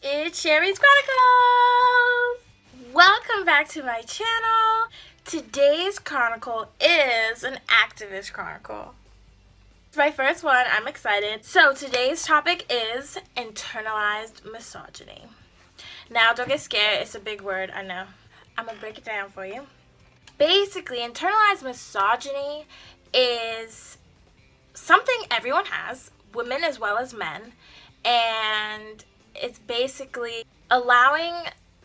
It's Sherry's Chronicles! Welcome back to my channel. Today's chronicle is an activist chronicle. It's my first one. I'm excited. So today's topic is internalized misogyny. Now, don't get scared. It's a big word, I know. I'm going to break it down for you. Basically, internalized misogyny is something everyone has, women as well as men, and it's basically allowing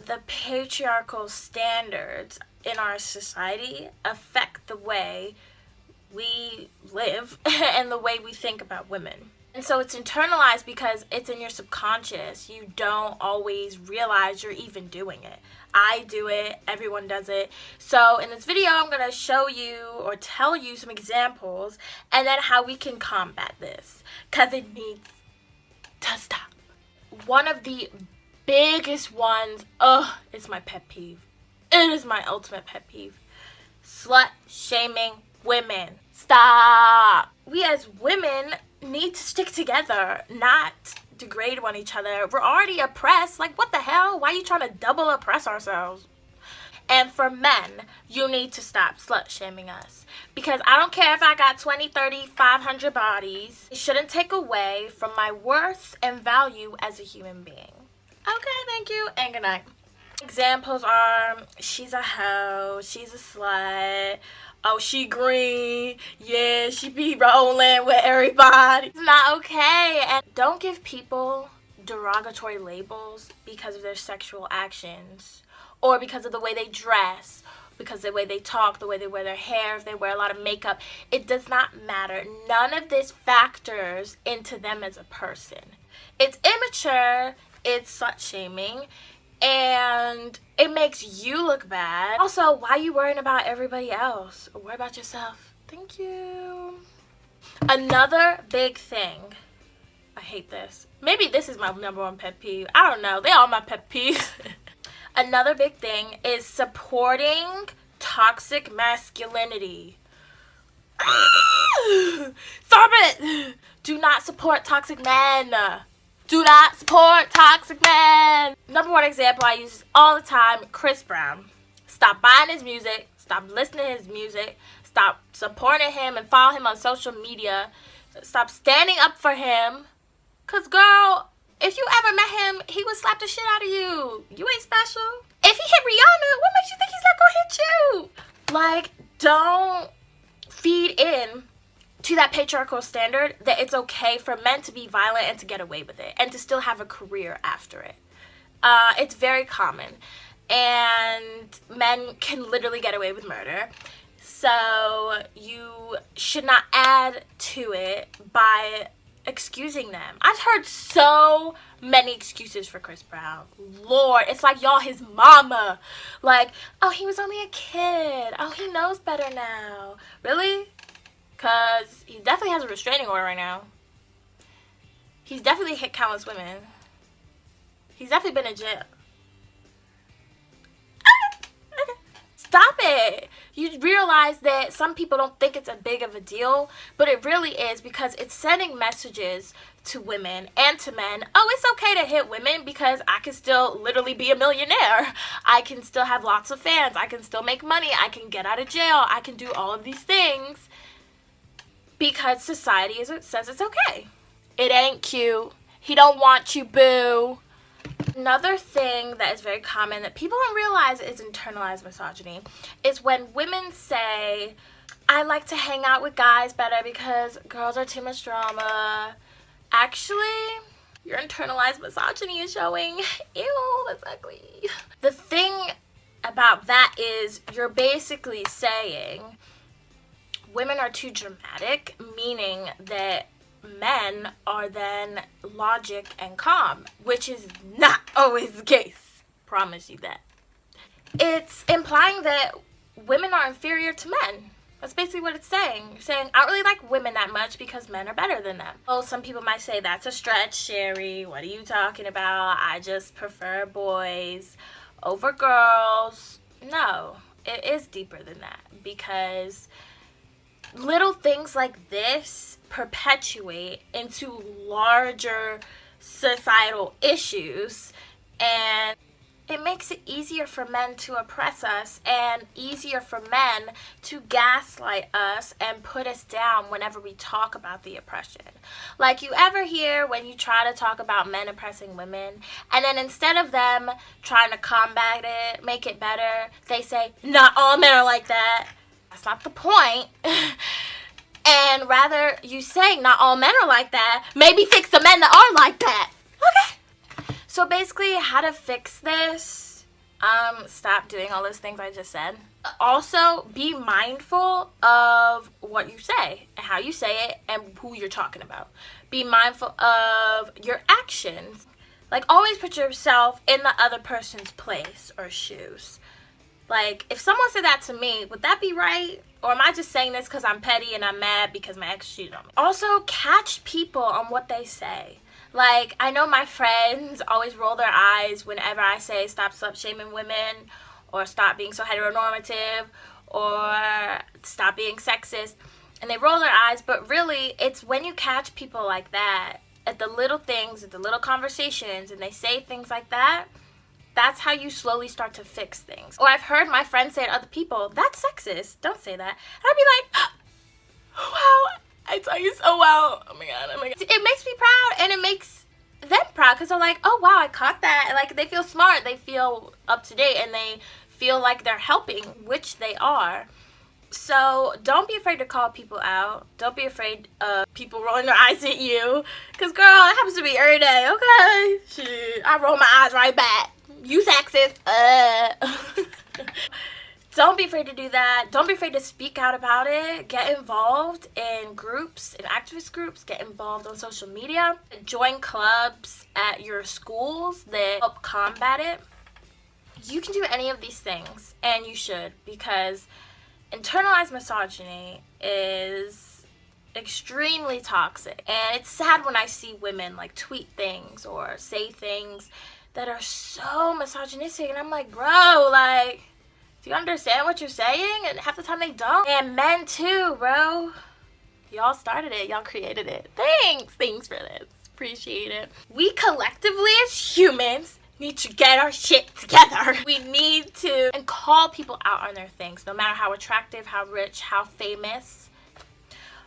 the patriarchal standards in our society affect the way we live and the way we think about women. And so it's internalized because it's in your subconscious. You don't always realize you're even doing it. I do it, everyone does it. So in this video, I'm going to show you or tell you some examples and then how we can combat this, because it needs to stop. One of the biggest ones, it's my pet peeve. It is my ultimate pet peeve. Slut shaming women. Stop. We as women need to stick together, not degrade one each other. We're already oppressed. Like, what the hell? Why are you trying to double oppress ourselves? And for men, you need to stop slut shaming us. Because I don't care if I got 20, 30, 500 bodies. It shouldn't take away from my worth and value as a human being. Okay, thank you, and good night. Examples are, she's a hoe, she's a slut, oh, she green, yeah, she be rolling with everybody. It's not okay. And don't give people derogatory labels because of their sexual actions or because of the way they dress, because of the way they talk, the way they wear their hair, if they wear a lot of makeup. It does not matter. None of this factors into them as a person. It's immature, it's slut shaming, and it makes you look bad. Also, why are you worrying about everybody else? Worry about yourself. Thank you. Another big thing. I hate this. Maybe this is my number one pet peeve. I don't know. They all my pet peeves. Another big thing is supporting toxic masculinity. Stop it! Do not support toxic men. Do not support toxic men. Number one example I use all the time, Chris Brown. Stop buying his music. Stop listening to his music. Stop supporting him and follow him on social media. Stop standing up for him. Because, girl, if you ever met him, he would slap the shit out of you. You ain't special. If he hit Rihanna, what makes you think he's not going to hit you? Like, don't feed in to that patriarchal standard that it's okay for men to be violent and to get away with it and to still have a career after it. It's very common, and men can literally get away with murder. So you should not add to it by excusing them. I've heard so many excuses for Chris Brown. Lord, it's like y'all his mama. Like, oh, he was only a kid. Oh, he knows better now. Really? Because he definitely has a restraining order right now. He's definitely hit countless women. He's definitely been in jail. Stop it. You realize that some people don't think it's a big of a deal, but it really is, because it's sending messages to women and to men. Oh, it's okay to hit women because I can still literally be a millionaire. I can still have lots of fans. I can still make money. I can get out of jail. I can do all of these things because society says it's okay. It ain't cute. He don't want you, boo. Another thing that is very common that people don't realize is internalized misogyny is when women say, I like to hang out with guys better because girls are too much drama. Actually, your internalized misogyny is showing. Ew, that's ugly. The thing about that is you're basically saying women are too dramatic, meaning that men are then logic and calm, which is not always the case. Promise you that. It's implying that women are inferior to men. That's basically what it's saying. You're saying, I don't really like women that much because men are better than them. Oh, some people might say, that's a stretch, Sherry. What are you talking about? I just prefer boys over girls. No, it is deeper than that, because little things like this perpetuate into larger societal issues and it makes it easier for men to oppress us and easier for men to gaslight us and put us down whenever we talk about the oppression. Like, you ever hear when you try to talk about men oppressing women, and then instead of them trying to combat it, make it better, they say, not all men are like that. That's not the point. And rather, you say not all men are like that, maybe fix the men that are like that. Okay. So basically, how to fix this, stop doing all those things I just said. Also, be mindful of what you say, and how you say it, and who you're talking about. Be mindful of your actions. Like, always put yourself in the other person's place or shoes. Like, if someone said that to me, would that be right? Or am I just saying this because I'm petty and I'm mad because my ex cheated on me? Also, catch people on what they say. Like, I know my friends always roll their eyes whenever I say stop slut-shaming women, or stop being so heteronormative, or stop being sexist, and they roll their eyes, but really, it's when you catch people like that, at the little things, at the little conversations, and they say things like that, that's how you slowly start to fix things. Or I've heard my friends say to other people, that's sexist, don't say that. And I'd be like, wow, I tell you so well. Oh my god, oh my god. It makes me proud, and it makes them proud, because they're like, oh wow, I caught that. And like, they feel smart, they feel up to date, and they feel like they're helping, which they are. So don't be afraid to call people out. Don't be afraid of people rolling their eyes at you, because girl, it happens to me every day. Okay, shit, I roll my eyes right back. You sexist. Don't be afraid to do that. Don't be afraid to speak out about it. Get involved in groups, in activist groups. Get involved on social media. Join clubs at your schools that help combat it. You can do any of these things, and you should, because internalized misogyny is extremely toxic. And it's sad when I see women like tweet things or say things that are so misogynistic, and I'm like, bro, like, do you understand what you're saying? And half the time they don't. And men too, bro. Y'all started it. Y'all created it. Thanks for this. Appreciate it. We collectively as humans need to get our shit together. We need to and call people out on their things, no matter how attractive, how rich, how famous.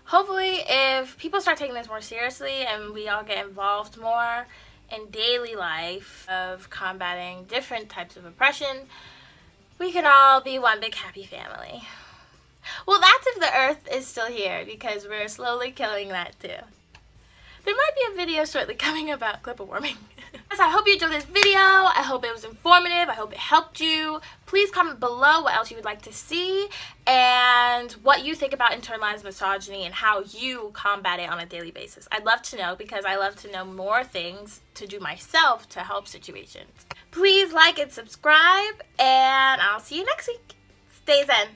Hopefully, if people start taking this more seriously and we all get involved more in daily life of combating different types of oppression, we can all be one big happy family. Well, that's if the earth is still here, because we're slowly killing that too. There might be a video shortly coming about global warming. So I hope you enjoyed this video. I hope it was informative. I hope it helped you. Please comment below what else you would like to see and what you think about internalized misogyny and how you combat it on a daily basis. I'd love to know, because I love to know more things to do myself to help situations. Please like and subscribe, and I'll see you next week. Stay zen.